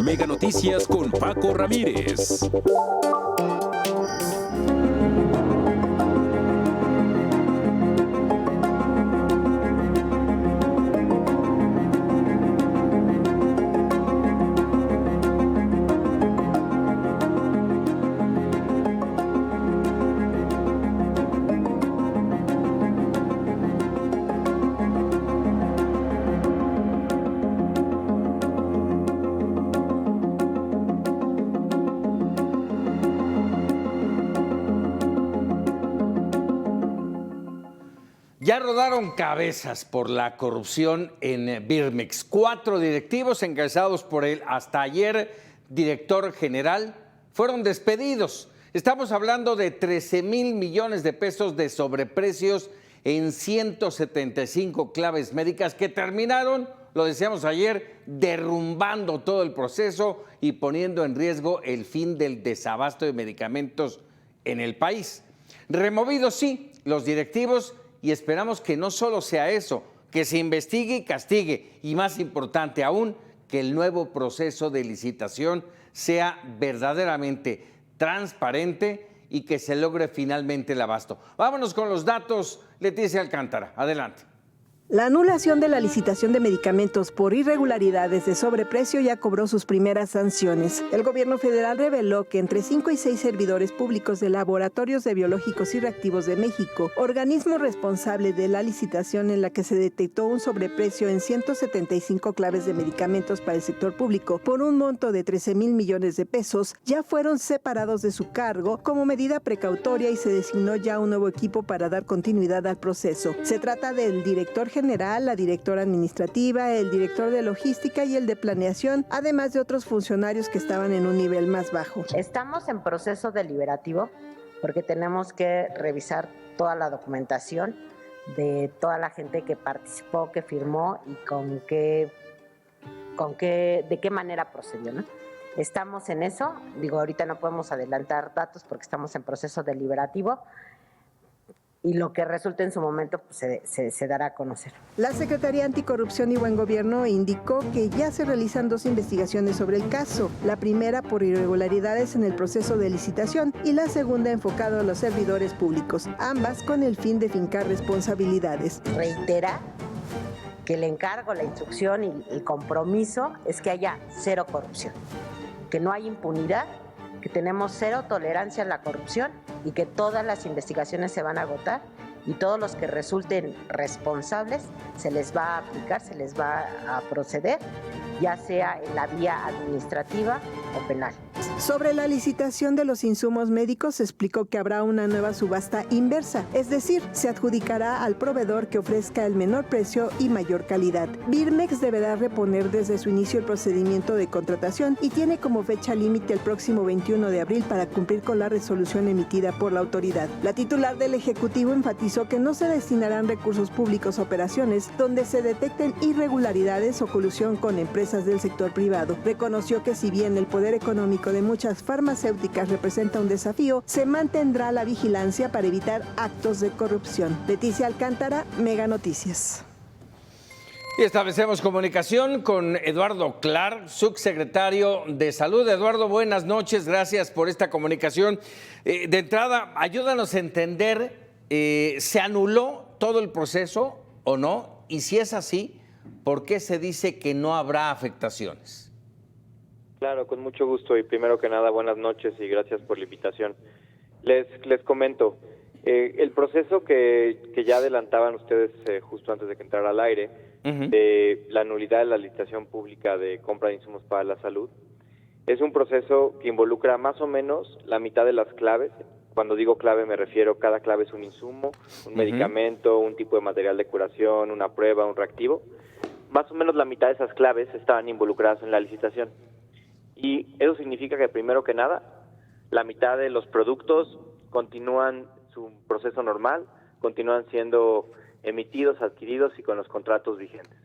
Mega Noticias con Paco Ramírez. Ya rodaron cabezas por la corrupción en Birmex. 4 directivos encabezados por el hasta ayer director general fueron despedidos. Estamos hablando de 13,000 millones de pesos de sobreprecios en 175 claves médicas que terminaron, lo decíamos ayer, derrumbando todo el proceso y poniendo en riesgo el fin del desabasto de medicamentos en el país. Removidos, sí, los directivos. Y esperamos que no solo sea eso, que se investigue y castigue, y más importante aún, que el nuevo proceso de licitación sea verdaderamente transparente y que se logre finalmente el abasto. Vámonos con los datos, Leticia Alcántara, adelante. La anulación de la licitación de medicamentos por irregularidades de sobreprecio ya cobró sus primeras sanciones. El gobierno federal reveló que entre 5 y 6 servidores públicos de Laboratorios de Biológicos y Reactivos de México, organismo responsable de la licitación en la que se detectó un sobreprecio en 175 claves de medicamentos para el sector público por un monto de 13,000 millones de pesos, ya fueron separados de su cargo como medida precautoria y se designó ya un nuevo equipo para dar continuidad al proceso. Se trata del director general, la directora administrativa, el director de logística y el de planeación, además de otros funcionarios que estaban en un nivel más bajo. Estamos en proceso deliberativo porque tenemos que revisar toda la documentación de toda la gente que participó, que firmó y de qué manera procedió, ¿no? Estamos en eso, ahorita no podemos adelantar datos porque estamos en proceso deliberativo. Y lo que resulte en su momento pues, se dará a conocer. La Secretaría Anticorrupción y Buen Gobierno indicó que ya se realizan 2 investigaciones sobre el caso. La primera por irregularidades en el proceso de licitación y la segunda enfocada a los servidores públicos, ambas con el fin de fincar responsabilidades. Reitera que el encargo, la instrucción y el compromiso es que haya 0 corrupción, que no hay impunidad, que tenemos 0 tolerancia a la corrupción y que todas las investigaciones se van a agotar y todos los que resulten responsables se les va a aplicar, se les va a proceder, ya sea en la vía administrativa o penal. Sobre la licitación de los insumos médicos, se explicó que habrá una nueva subasta inversa, es decir, se adjudicará al proveedor que ofrezca el menor precio y mayor calidad. Birmex deberá reponer desde su inicio el procedimiento de contratación y tiene como fecha límite el próximo 21 de abril para cumplir con la resolución emitida por la autoridad. La titular del Ejecutivo enfatizó que no se destinarán recursos públicos a operaciones donde se detecten irregularidades o colusión con empresas del sector privado. Reconoció que si bien el poder económico de muchas farmacéuticas representa un desafío, se mantendrá la vigilancia para evitar actos de corrupción. Leticia Alcántara, Mega Noticias. Y establecemos comunicación con Eduardo Clark, subsecretario de Salud. Eduardo, buenas noches, gracias por esta comunicación. De entrada, ayúdanos a entender, ¿se anuló todo el proceso o no? Y si es así, ¿por qué se dice que no habrá afectaciones? Claro, con mucho gusto y primero que nada buenas noches y gracias por la invitación. Les comento, el proceso que ya adelantaban ustedes justo antes de que entrara al aire, de la nulidad de la licitación pública de compra de insumos para la salud, es un proceso que involucra más o menos la mitad de las claves. Cuando digo clave me refiero, cada clave es un insumo, un medicamento, un tipo de material de curación, una prueba, un reactivo. Más o menos la mitad de esas claves estaban involucradas en la licitación. Y eso significa que primero que nada, la mitad de los productos continúan su proceso normal, continúan siendo emitidos, adquiridos y con los contratos vigentes.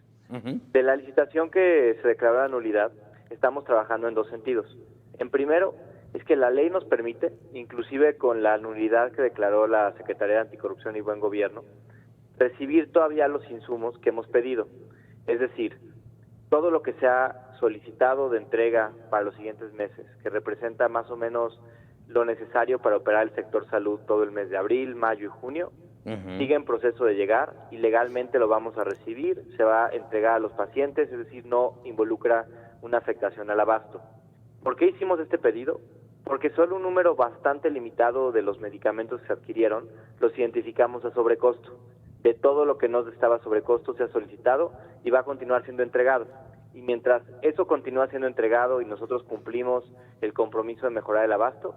De la licitación que se declaró la nulidad, estamos trabajando en 2 sentidos. En primero, es que la ley nos permite, inclusive con la nulidad que declaró la Secretaría de Anticorrupción y Buen Gobierno, recibir todavía los insumos que hemos pedido. Es decir, todo lo que se ha solicitado de entrega para los siguientes meses, que representa más o menos lo necesario para operar el sector salud todo el mes de abril, mayo y junio, sigue en proceso de llegar y legalmente lo vamos a recibir, se va a entregar a los pacientes, es decir, no involucra una afectación al abasto. ¿Por qué hicimos este pedido? Porque solo un número bastante limitado de los medicamentos que se adquirieron los identificamos a sobrecosto. De todo lo que no estaba a sobrecosto se ha solicitado y va a continuar siendo entregado. Y mientras eso continúa siendo entregado y nosotros cumplimos el compromiso de mejorar el abasto,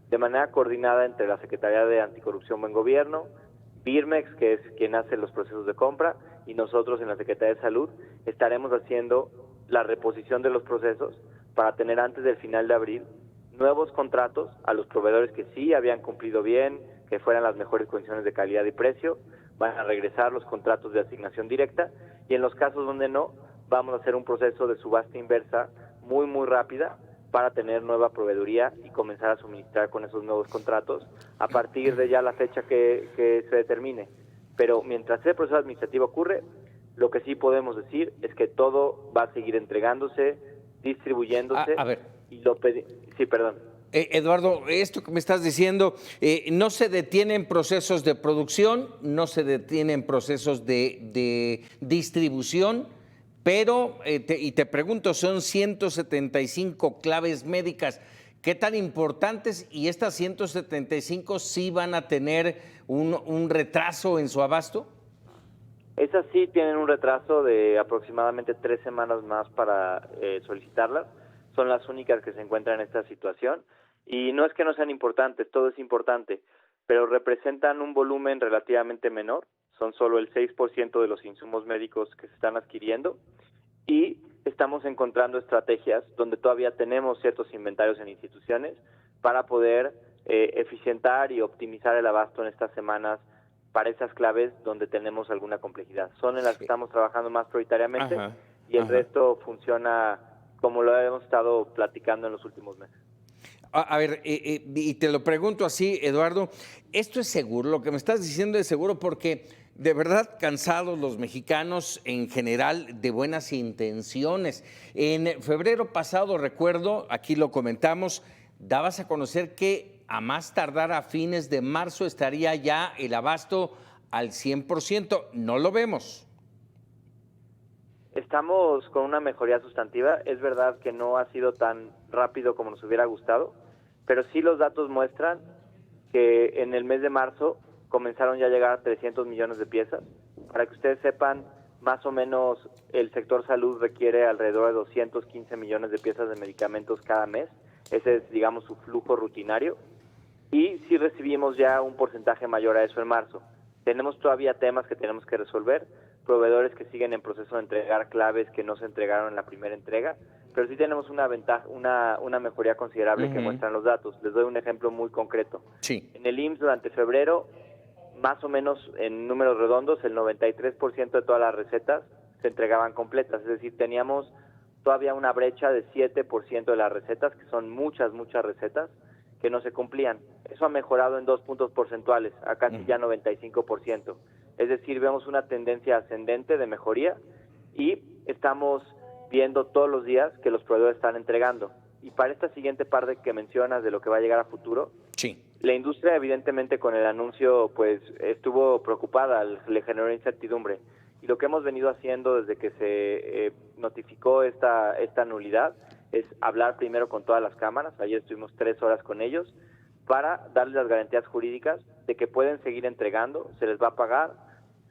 de manera coordinada entre la Secretaría de Anticorrupción Buen Gobierno, Birmex, que es quien hace los procesos de compra, y nosotros en la Secretaría de Salud estaremos haciendo la reposición de los procesos para tener antes del final de abril nuevos contratos a los proveedores que sí habían cumplido bien, que fueran las mejores condiciones de calidad y precio. Van a regresar los contratos de asignación directa y en los casos donde no, vamos a hacer un proceso de subasta inversa muy rápida para tener nueva proveeduría y comenzar a suministrar con esos nuevos contratos a partir de ya la fecha que se determine. Pero mientras ese proceso administrativo ocurre, lo que sí podemos decir es que todo va a seguir entregándose, distribuyéndose. A ver. Sí, perdón. Eduardo, esto que me estás diciendo, no se detienen procesos de producción, no se detienen procesos de distribución, pero, te pregunto, son 175 claves médicas. ¿Qué tan importantes? Y estas 175 sí van a tener un retraso en su abasto. Esas sí tienen un retraso de aproximadamente 3 semanas más para solicitarlas. Son las únicas que se encuentran en esta situación. Y no es que no sean importantes, todo es importante, pero representan un volumen relativamente menor. Son solo el 6% de los insumos médicos que se están adquiriendo y estamos encontrando estrategias donde todavía tenemos ciertos inventarios en instituciones para poder eficientar y optimizar el abasto en estas semanas para esas claves donde tenemos alguna complejidad. Son en las que estamos trabajando más prioritariamente y el resto funciona como lo hemos estado platicando en los últimos meses. A ver, y te lo pregunto así, Eduardo, ¿esto es seguro? Lo que me estás diciendo es seguro porque de verdad cansados los mexicanos en general de buenas intenciones. En febrero pasado, recuerdo, aquí lo comentamos, dabas a conocer que a más tardar a fines de marzo estaría ya el abasto al 100%. No lo vemos. Estamos con una mejoría sustantiva. Es verdad que no ha sido tan rápido como nos hubiera gustado, pero sí los datos muestran que en el mes de marzo comenzaron ya a llegar a 300 millones de piezas. Para que ustedes sepan, más o menos el sector salud requiere alrededor de 215 millones de piezas de medicamentos cada mes. Ese es, digamos, su flujo rutinario. Y sí recibimos ya un porcentaje mayor a eso en marzo. Tenemos todavía temas que tenemos que resolver, proveedores que siguen en proceso de entregar claves que no se entregaron en la primera entrega, pero sí tenemos una ventaja, una mejoría considerable que muestran los datos. Les doy un ejemplo muy concreto. Sí. En el IMSS durante febrero, más o menos en números redondos, el 93% de todas las recetas se entregaban completas, es decir, teníamos todavía una brecha de 7% de las recetas, que son muchas recetas, que no se cumplían. Eso ha mejorado en 2 puntos porcentuales, a casi ya 95%. Es decir, vemos una tendencia ascendente de mejoría y estamos viendo todos los días que los proveedores están entregando. Y para esta siguiente parte que mencionas de lo que va a llegar a futuro, sí, la industria evidentemente con el anuncio pues estuvo preocupada, le generó incertidumbre. Y lo que hemos venido haciendo desde que se notificó esta nulidad es hablar primero con todas las cámaras. Ayer estuvimos 3 horas con ellos para darles las garantías jurídicas de que pueden seguir entregando, se les va a pagar,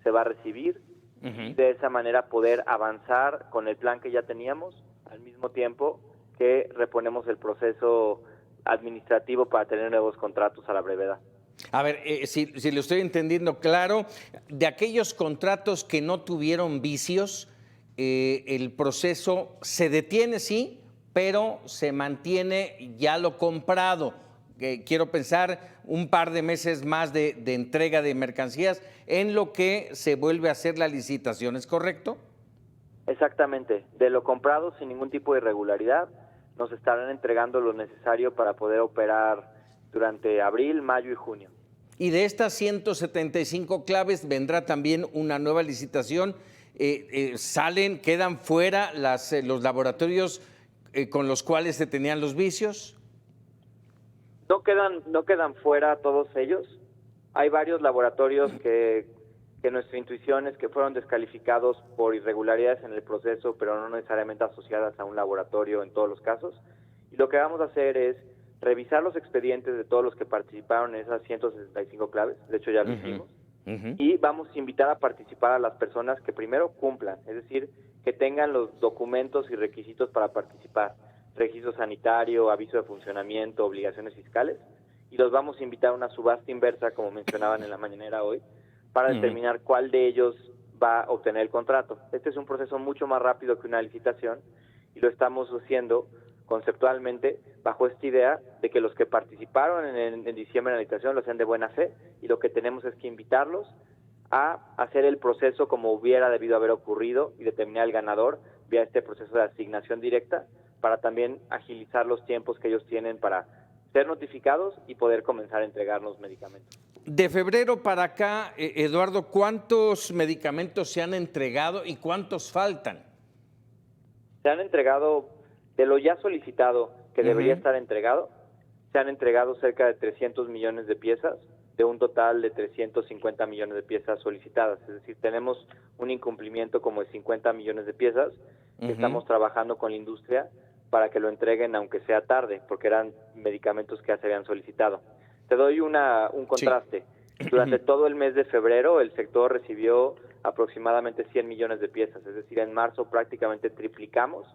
se va a recibir, y de esa manera poder avanzar con el plan que ya teníamos, al mismo tiempo que reponemos el proceso administrativo para tener nuevos contratos a la brevedad. A ver, si lo estoy entendiendo claro, de aquellos contratos que no tuvieron vicios, el proceso se detiene, sí, pero se mantiene ya lo comprado. Quiero pensar un par de meses más de entrega de mercancías en lo que se vuelve a hacer la licitación, ¿es correcto? Exactamente, de lo comprado sin ningún tipo de irregularidad, nos estarán entregando lo necesario para poder operar durante abril, mayo y junio. Y de estas 175 claves vendrá también una nueva licitación ¿Salen, quedan fuera los laboratorios con los cuales se tenían los vicios? No quedan fuera todos ellos. Hay varios laboratorios que nuestra intuición es que fueron descalificados por irregularidades en el proceso, pero no necesariamente asociadas a un laboratorio en todos los casos. Y lo que vamos a hacer es revisar los expedientes de todos los que participaron en esas 165 claves, de hecho ya lo hicimos, y vamos a invitar a participar a las personas que primero cumplan, es decir, que tengan los documentos y requisitos para participar, registro sanitario, aviso de funcionamiento, obligaciones fiscales, y los vamos a invitar a una subasta inversa, como mencionaban en la mañanera hoy, para determinar cuál de ellos va a obtener el contrato. Este es un proceso mucho más rápido que una licitación y lo estamos haciendo conceptualmente bajo esta idea de que los que participaron en diciembre en la licitación lo hacen de buena fe y lo que tenemos es que invitarlos a hacer el proceso como hubiera debido haber ocurrido y determinar el ganador vía este proceso de asignación directa para también agilizar los tiempos que ellos tienen para ser notificados y poder comenzar a entregarnos medicamentos. De febrero para acá, Eduardo, ¿cuántos medicamentos se han entregado y cuántos faltan? Se han entregado, de lo ya solicitado que debería estar entregado, se han entregado cerca de 300 millones de piezas, de un total de 350 millones de piezas solicitadas. Es decir, tenemos un incumplimiento como de 50 millones de piezas que estamos trabajando con la industria para que lo entreguen aunque sea tarde, porque eran medicamentos que ya se habían solicitado. Te doy un contraste. Sí. Durante todo el mes de febrero el sector recibió aproximadamente 100 millones de piezas, es decir, en marzo prácticamente triplicamos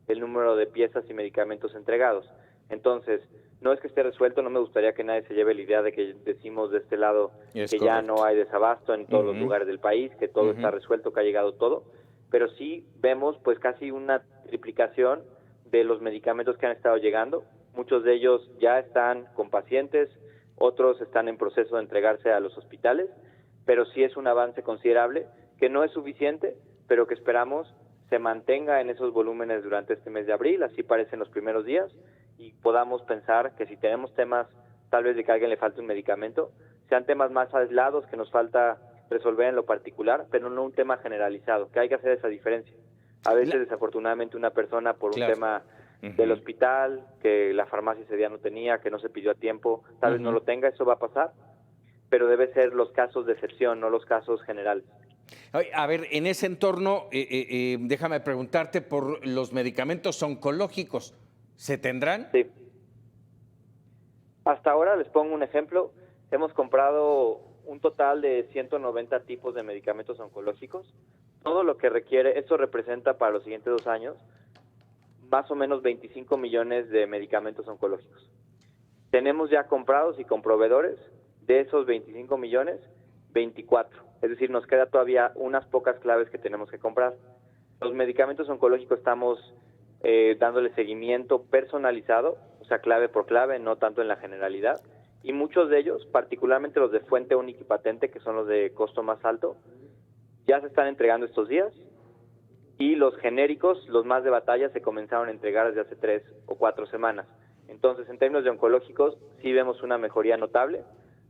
el número de piezas y medicamentos entregados. Entonces, no es que esté resuelto, no me gustaría que nadie se lleve la idea de que decimos de este lado que correcto. Ya no hay desabasto en todos los lugares del país, que todo está resuelto, que ha llegado todo, pero sí vemos pues casi una triplicación de los medicamentos que han estado llegando. Muchos de ellos ya están con pacientes, otros están en proceso de entregarse a los hospitales, pero sí es un avance considerable, que no es suficiente, pero que esperamos se mantenga en esos volúmenes durante este mes de abril, así parecen los primeros días, y podamos pensar que si tenemos temas, tal vez de que a alguien le falte un medicamento, sean temas más aislados que nos falta resolver en lo particular, pero no un tema generalizado, que hay que hacer esa diferencia. A veces, desafortunadamente, una persona por un tema del hospital, que la farmacia ese día no tenía, que no se pidió a tiempo, tal vez no lo tenga, eso va a pasar, pero debe ser los casos de excepción, no los casos generales. A ver, en ese entorno, déjame preguntarte por los medicamentos oncológicos, ¿se tendrán? Sí. Hasta ahora, les pongo un ejemplo, hemos comprado un total de 190 tipos de medicamentos oncológicos, todo lo que requiere, esto representa para los siguientes 2 años, más o menos 25 millones de medicamentos oncológicos. Tenemos ya comprados y con proveedores de esos 25 millones, 24. Es decir, nos queda todavía unas pocas claves que tenemos que comprar. Los medicamentos oncológicos estamos dándole seguimiento personalizado, o sea, clave por clave, no tanto en la generalidad. Y muchos de ellos, particularmente los de fuente única y patente, que son los de costo más alto, ya se están entregando estos días. Y los genéricos, los más de batalla, se comenzaron a entregar desde hace 3 o 4 semanas. Entonces, en términos de oncológicos, sí vemos una mejoría notable.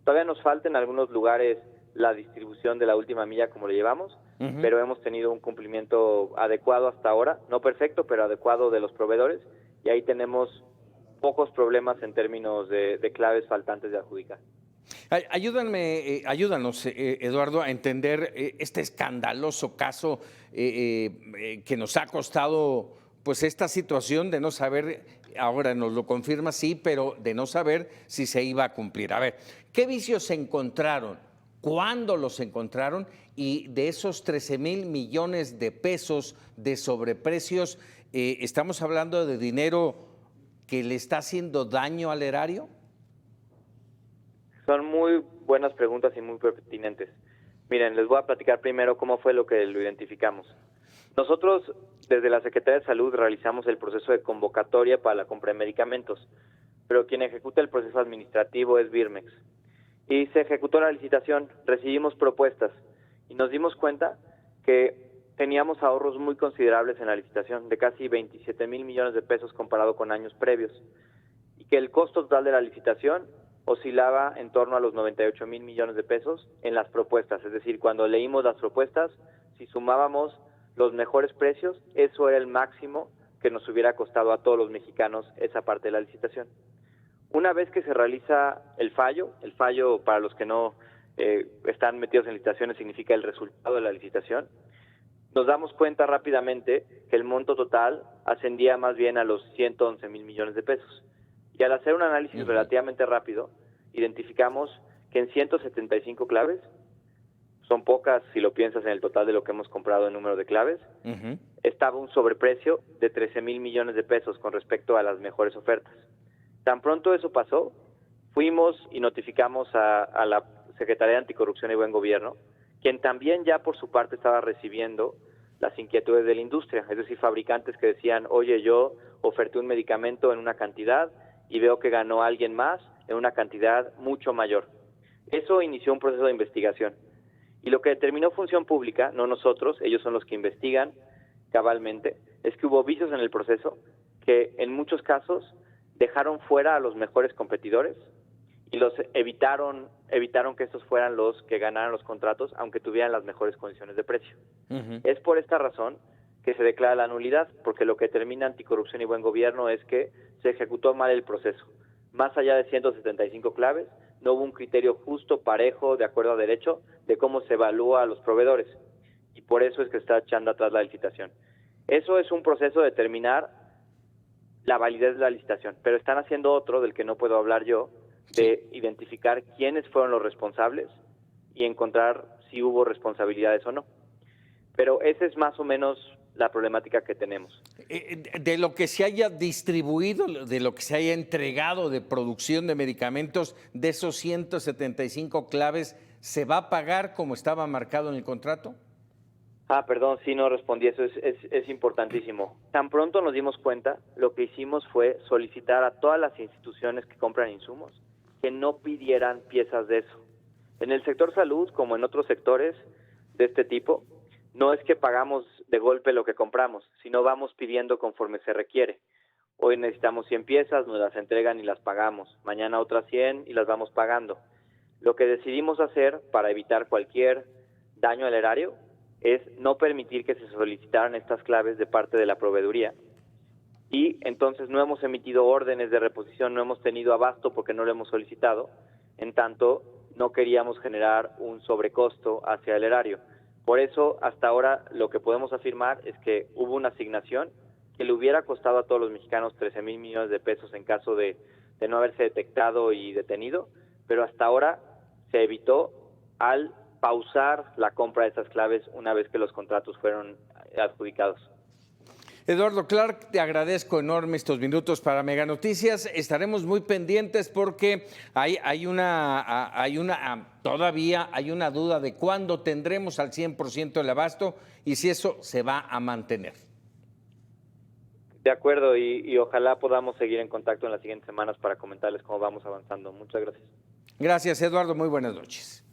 Todavía nos falta en algunos lugares la distribución de la última milla como le llevamos, pero hemos tenido un cumplimiento adecuado hasta ahora, no perfecto, pero adecuado de los proveedores, y ahí tenemos pocos problemas en términos de claves faltantes de adjudicar. Ayúdanos, Eduardo, a entender este escandaloso caso que nos ha costado pues esta situación de no saber, ahora nos lo confirma, sí, pero de no saber si se iba a cumplir. A ver, ¿qué vicios se encontraron? ¿Cuándo los encontraron? Y de esos 13,000 millones de pesos de sobreprecios, ¿estamos hablando de dinero que le está haciendo daño al erario? Son muy buenas preguntas y muy pertinentes. Miren, les voy a platicar primero cómo fue lo que lo identificamos. Nosotros, desde la Secretaría de Salud, realizamos el proceso de convocatoria para la compra de medicamentos, pero quien ejecuta el proceso administrativo es Birmex. Y se ejecutó la licitación, recibimos propuestas y nos dimos cuenta que teníamos ahorros muy considerables en la licitación, de casi 27,000 millones de pesos comparado con años previos, y que el costo total de la licitación oscilaba en torno a los 98,000 millones de pesos en las propuestas. Es decir, cuando leímos las propuestas, Si sumábamos los mejores precios, eso era el máximo que nos hubiera costado a todos los mexicanos esa parte de la licitación. Una vez que se realiza el fallo para los que no están metidos en licitaciones significa el resultado de la licitación, nos damos cuenta rápidamente que el monto total ascendía más bien a los 111 mil millones de pesos. Y al hacer un análisis relativamente rápido, identificamos que en 175 claves, son pocas si lo piensas en el total de lo que hemos comprado en número de claves, estaba un sobreprecio de 13 mil millones de pesos con respecto a las mejores ofertas. Tan pronto eso pasó, fuimos y notificamos a la Secretaría de Anticorrupción y Buen Gobierno, quien también ya por su parte estaba recibiendo las inquietudes de la industria, es decir, fabricantes que decían, oye, yo oferté un medicamento en una cantidad y veo que ganó alguien más en una cantidad mucho mayor. Eso inició un proceso de investigación. Y lo que determinó Función Pública, no nosotros, ellos son los que investigan cabalmente, es que hubo vicios en el proceso que en muchos casos dejaron fuera a los mejores competidores y los evitaron que estos fueran los que ganaran los contratos, aunque tuvieran las mejores condiciones de precio. Es por esta razón que se declara la nulidad, porque lo que determina Anticorrupción y Buen Gobierno es que se ejecutó mal el proceso. Más allá de 175 claves, no hubo un criterio justo, parejo, de acuerdo a derecho, de cómo se evalúa a los proveedores. Y por eso es que está echando atrás la licitación. Eso es un proceso de determinar la validez de la licitación, pero están haciendo otro, del que no puedo hablar yo, de identificar quiénes fueron los responsables y encontrar si hubo responsabilidades o no. Pero esa es más o menos la problemática que tenemos. De lo que se haya distribuido, de lo que se haya entregado de producción de medicamentos, de esos 175 claves, ¿se va a pagar como estaba marcado en el contrato? Perdón, sí, no respondí, eso es importantísimo. Tan pronto nos dimos cuenta, lo que hicimos fue solicitar a todas las instituciones que compran insumos que no pidieran piezas de eso. En el sector salud, como en otros sectores de este tipo, no es que pagamos de golpe lo que compramos, sino vamos pidiendo conforme se requiere. Hoy necesitamos 100 piezas, nos las entregan y las pagamos. Mañana otras 100 y las vamos pagando. Lo que decidimos hacer para evitar cualquier daño al erario es no permitir que se solicitaran estas claves de parte de la proveeduría. Y entonces no hemos emitido órdenes de reposición, no hemos tenido abasto porque no lo hemos solicitado. En tanto, no queríamos generar un sobrecosto hacia el erario. Por eso, hasta ahora, lo que podemos afirmar es que hubo una asignación que le hubiera costado a todos los mexicanos 13 mil millones de pesos en caso de no haberse detectado y detenido, pero hasta ahora se evitó al pausar la compra de estas claves una vez que los contratos fueron adjudicados. Eduardo Clark, te agradezco enorme estos minutos para Mega Noticias. Estaremos muy pendientes porque todavía hay una duda de cuándo tendremos al 100% el abasto y si eso se va a mantener. De acuerdo, y ojalá podamos seguir en contacto en las siguientes semanas para comentarles cómo vamos avanzando. Muchas gracias. Gracias, Eduardo. Muy buenas noches.